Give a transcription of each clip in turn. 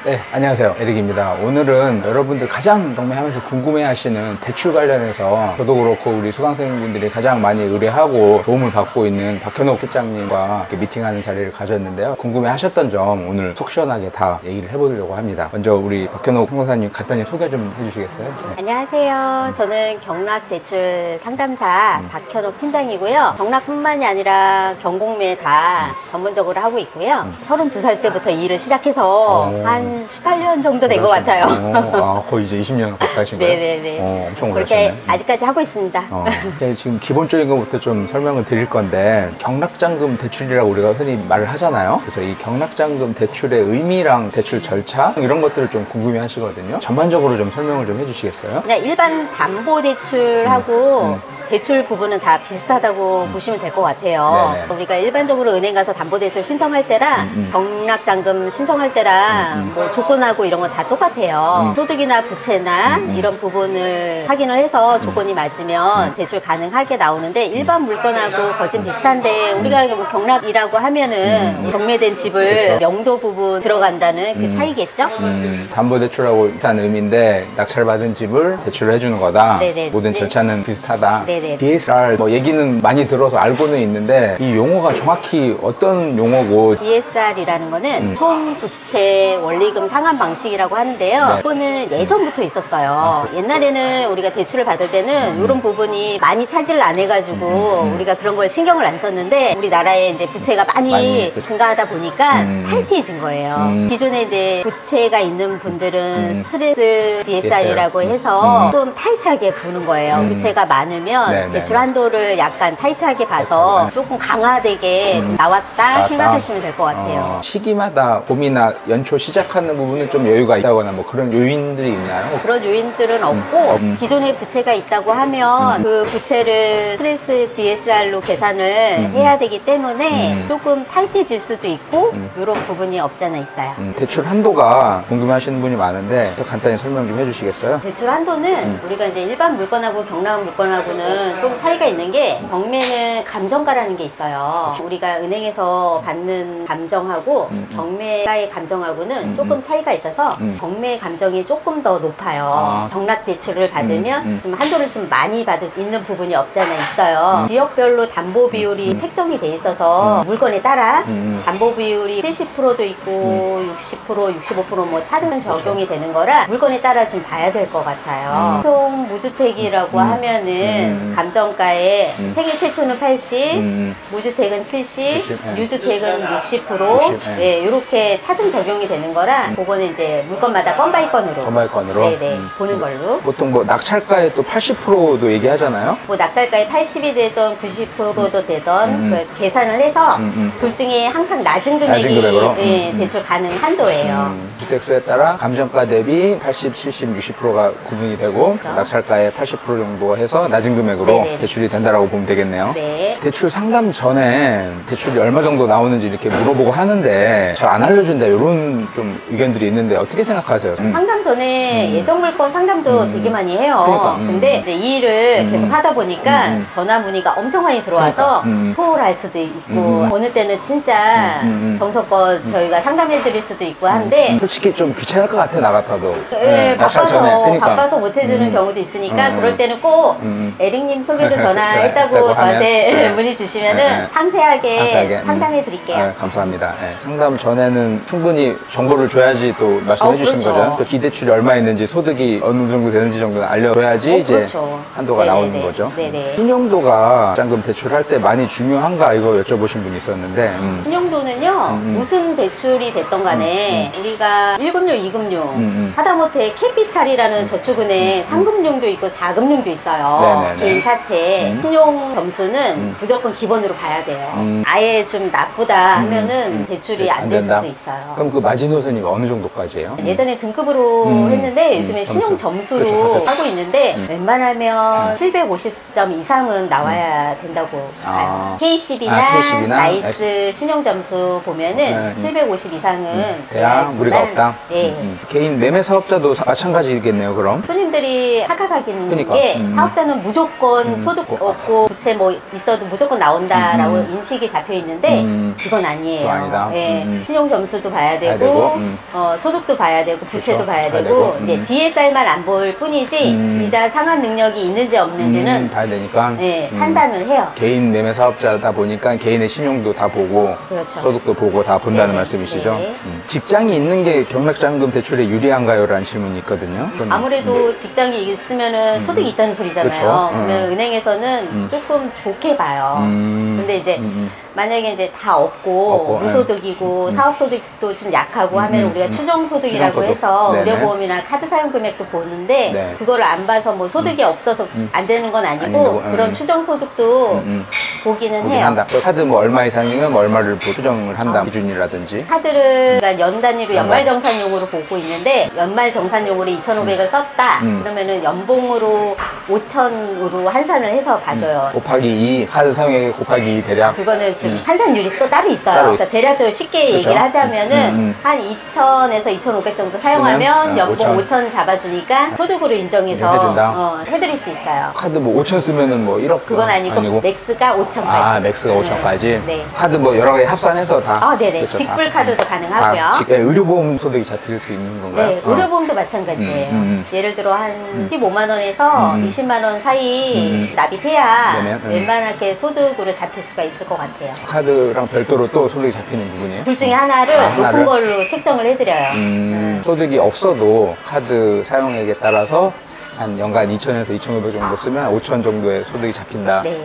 네, 안녕하세요. 에릭입니다. 오늘은 여러분들 가장 경매하면서 궁금해하시는 대출 관련해서 저도 그렇고 우리 수강생분들이 가장 많이 의뢰하고 도움을 받고 있는 박현옥 실장님과 미팅하는 자리를 가졌는데요. 궁금해하셨던 점 오늘 속 시원하게 다 얘기를 해보려고 합니다. 먼저 우리 박현옥 상담사님 간단히 소개 좀 해주시겠어요? 네. 안녕하세요. 저는 경락대출 상담사 박현옥 팀장이고요. 경락뿐만이 아니라 경공매 다 전문적으로 하고 있고요. 32살 때부터 일을 시작해서 한 18년 정도 된 것 같아요. 거의 이제 20년 가까이 하신 거예요? 네네네. 엄청 그렇게 오래하셨네. 아직까지 하고 있습니다. 지금 기본적인 것부터 좀 설명을 드릴 건데 경락잔금 대출이라고 우리가 흔히 말을 하잖아요. 그래서 이 경락잔금 대출의 의미랑 대출 절차 이런 것들을 좀 궁금해 하시거든요. 전반적으로 좀 설명을 좀 해주시겠어요? 그냥 일반 담보대출하고 대출 부분은 다 비슷하다고 보시면 될 것 같아요. 네네. 우리가 일반적으로 은행 가서 담보대출 신청할 때랑 경락잔금 신청할 때랑 뭐 조건하고 이런 건 다 똑같아요. 소득이나 부채나 이런 부분을 확인을 해서 조건이 맞으면 대출 가능하게 나오는데 일반 물건하고 거진 비슷한데 우리가 뭐 경락이라고 하면은 경매된 집을 그렇죠. 명도 부분 들어간다는 그 차이겠죠? 담보대출하고 비슷한 의미인데 낙찰받은 집을 대출을 해주는 거다. 네네. 모든 네. 절차는 비슷하다. 네네. DSR 뭐 얘기는 많이 들어서 알고는 있는데 이 용어가 정확히 어떤 용어고 DSR이라는 거는 총부채 원리금 상환 방식이라고 하는데요. 네. 이거는 예전부터 있었어요. 옛날에는 우리가 대출을 받을 때는 이런 부분이 많이 차지를 안 해가지고 우리가 그런 걸 신경을 안 썼는데 우리나라에 이제 부채가 많이 그쵸. 증가하다 보니까 타이트해진 거예요. 기존에 이제 부채가 있는 분들은 스트레스 DSR이라고 해서 좀 타이트하게 보는 거예요. 부채가 많으면 네, 대출 네. 한도를 약간 타이트하게 봐서 조금 강화되게 좀 나왔다 생각하시면 될 것 같아요. 시기마다 봄이나 연초 시작하는 부분은 좀 여유가 있다거나 뭐 그런 요인들이 있나요? 그런 요인들은 없고 기존에 부채가 있다고 하면 그 부채를 스트레스 DSR로 계산을 해야 되기 때문에 조금 타이트해질 수도 있고 이런 부분이 없잖아 있어요. 대출 한도가 궁금해하시는 분이 많은데 더 간단히 설명 좀 해주시겠어요? 대출 한도는 우리가 이제 일반 물건하고 경락 물건하고는 좀 차이가 있는 게 경매는 감정가라는 게 있어요. 우리가 은행에서 받는 감정하고 경매가의 감정하고는 조금 차이가 있어서 경매 감정이 조금 더 높아요. 경락 대출을 받으면 좀 한도를 좀 많이 받을 수 있는 부분이 없잖아 있어요. 지역별로 담보 비율이 책정이 돼 있어서 물건에 따라 담보 비율이 70%도 있고 60%, 65%뭐 차등 적용이 되는 거라 물건에 따라 좀 봐야 될 것 같아요. 보통 무주택이라고 하면은 감정가에 생애 최초는 80, 무주택은 70, 유주택은 60%, 네, 이렇게 차등 적용이 되는 거라 그거는 이제 물건마다 건바이건으로 네네, 보는 걸로. 보통 뭐 낙찰가에 또 80%도 얘기하잖아요. 뭐 낙찰가에 80이 되던 90%도 되던 그 계산을 해서 둘 중에 항상 낮은 금액이 예, 대출 가능 한도예요. 주택수에 따라 감정가 대비 80, 70, 60%가 구분이 되고 그렇죠. 낙찰가에 80% 정도 해서 낮은 금액으로 네네. 대출이 된다라고 보면 되겠네요. 네. 대출 상담 전에 대출이 얼마 정도 나오는지 이렇게 물어보고 하는데 잘 안 알려준다 이런 좀 의견들이 있는데 어떻게 생각하세요? 상담 전에 예정 물건 상담도 되게 많이 해요. 그러니까, 근데 이제 이 일을 계속 하다 보니까 전화 문의가 엄청 많이 들어와서 소홀할 수도 있고 어느 때는 진짜 정성껏 저희가 상담해 드릴 수도 있고 한데 솔직히 좀 귀찮을 것 같아 나 같아도. 낙찰 바빠서 전에. 그러니까. 바빠서 못 해주는 경우도 있으니까 그럴 때는 꼭 에릭님 소개로 전화했다고 했다고 저한테 하면, 문의 주시면은 상세하게 상담해 드릴게요. 네, 감사합니다. 네. 상담 전에는 충분히 정보를 줘야지 또 말씀해 주신 그렇죠. 거죠. 또 기대출이 얼마 있는지 소득이 어느 정도 되는지 정도는 알려줘야지 이제 그렇죠. 한도가 네네네. 나오는 거죠. 네네. 신용도가 잔금 대출할 때 많이 중요한가 이거 여쭤보신 분이 있었는데 신용도는요 무슨 대출이 됐던 간에 우리가 1금융, 2금융 하다못해 캐피탈이라는 저축은행 3금융도 있고 4금융도 있어요. 네네네. 개인 사채 신용 점수는 무조건 기본으로 봐야 돼요. 아예 좀 나쁘다 하면은 대출이 안 될 된다? 수도 있어요. 그럼 그 마지노선이 어느 정도까지예요? 예전에 등급으로 했는데 요즘에 신용 점수로 그렇죠. 하고 있는데 웬만하면 750점 이상은 나와야 된다고 봐요. K10이나 나이스 신용 점수 보면은 750 이상은 돼야 무리가 없다. 예. 개인 매매 사업자도 마찬가지겠네요. 그럼 손님들이 사람들이 착각하기는 그러니까. 게 사업자는 무조건 소득 없고 부채 뭐 있어도 무조건 나온다라고 인식이 잡혀 있는데 그건 아니에요. 그거 아니다. 예. 신용 점수도 봐야 되고, 되고, 소득도 봐야 되고 부채도 그쵸. 봐야 봐야 되고, 되고, 이제 DSR만 안 볼 뿐이지 이자 상환 능력이 있는지 없는지는 봐야 되니까. 예, 판단을 해요. 개인 매매 사업자다 보니까 개인의 신용도 다 보고 그렇죠. 소득도 보고 다 본다는 네, 말씀이시죠. 네. 직장이 있는 게 경락자금 대출에 유리한가요? 라는 질문이 있거든요. 그건 아무래도 직장이 있으면은 소득이 있다는 소리잖아요. 그쵸. 그러면 은행에서는 조금 좋게 봐요. 근데 이제 만약에 이제 다 없고 무소득이고 사업소득도 좀 약하고 하면 우리가 추정소득이라고 추정소득. 해서 네네. 의료보험이나 카드 사용 금액도 보는데 네. 그거를 안 봐서 뭐 소득이 없어서 안 되는 건 아니고 아니고, 그런 추정소득도 보기는 보긴 해요. 한다. 카드 뭐 얼마 이상이면 뭐 얼마를 추정을 한다. 기준이라든지. 카드를 그러니까 연 단위로 연말정산용으로 보고 있는데 연말정산용으로 2,500을 썼다 그러면은 연봉으로 5,000으로 환산을 해서 봐줘요. 곱하기 2, 카드 사용액 곱하기 2 대략. 그거는 지금 환산율이 또 따로 있어요. 따로 자, 대략적으로 쉽게 그렇죠. 얘기를 하자면은 한 2,000에서 2,500 정도 사용하면 쓰면, 연봉 5,000. 5,000 잡아주니까 소득으로 인정해서 해준다? 해드릴 수 있어요. 카드 뭐 5천 쓰면은 뭐 1억. 그건 아니고 맥스가 5,000까지. 아, 맥스가 5천까지? 네. 카드 뭐 여러 개 합산해서 다. 아, 네네. 그렇죠, 다. 직불 카드도 가능하고요. 의료보험 소득이 잡힐 수 있는 건가요? 네, 의료보험도 마찬가지예요. 예를 들어 한 15만 원에서 20만 원 사이 납입해야 네네. 웬만하게 소득으로 잡힐 수가 있을 것 같아요. 카드랑 별도로 또 소득이 잡히는 부분이에요? 둘 중에 하나를 높은 하나를? 걸로 책정을 해드려요. 소득이 없어도 카드 사용액에 따라서 한 연간 2,000에서 2,500 정도 쓰면 5,000 정도의 소득이 잡힌다. 네.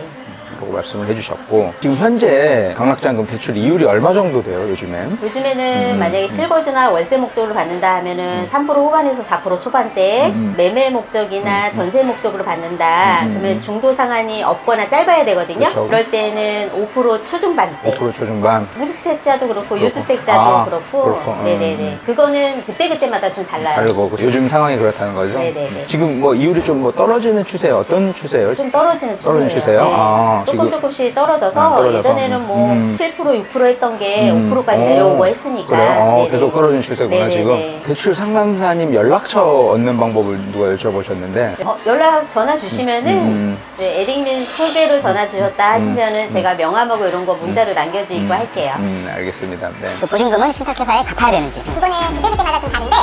라고 말씀을 해주셨고, 지금 현재 경락자금 대출 이율이 얼마 정도 돼요, 요즘엔? 요즘에는 만약에 실거주나 월세 목적으로 받는다 하면은 3% 후반에서 4% 초반대, 매매 목적이나 전세 목적으로 받는다. 그러면 중도 상한이 없거나 짧아야 되거든요. 그렇죠. 그럴 때는 5% 초중반대. 5% 초중반. 무주택자도 그렇고 유주택자도 아, 그렇고, 그렇고. 네네네. 그거는 그때그때마다 좀 달라요. 다르고 요즘 상황이 그렇다는 거죠? 네네네. 지금 뭐 이율이 좀 뭐 떨어지는 추세예요? 어떤 추세예요? 좀 떨어지는 떨어지는 추세예요? 네. 아, 조금 지금- 조금씩 떨어져서, 떨어져서? 예전에는 뭐 7% 6% 했던 게 5%까지 내려오고 했으니까. 그래요? 네네. 계속 떨어지는 추세구나, 네네네. 지금. 대출 상담사님 연락처 얻는 방법을 누가 여쭤보셨는데, 연락 전화 주시면은 네, 에릭민 소개로 전화 주셨다 하시면은 제가 명함하고 이런 거 문자로 남겨드리고 할게요. 알겠습니다. 네. 그 보증금은 신탁회사에 갚아야 되는지 그거는 그때그때마다 좀 다른데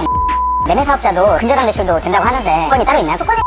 매매 사업자도 근저당 대출도 된다고 하는데 조건이 따로 있나요? 조건은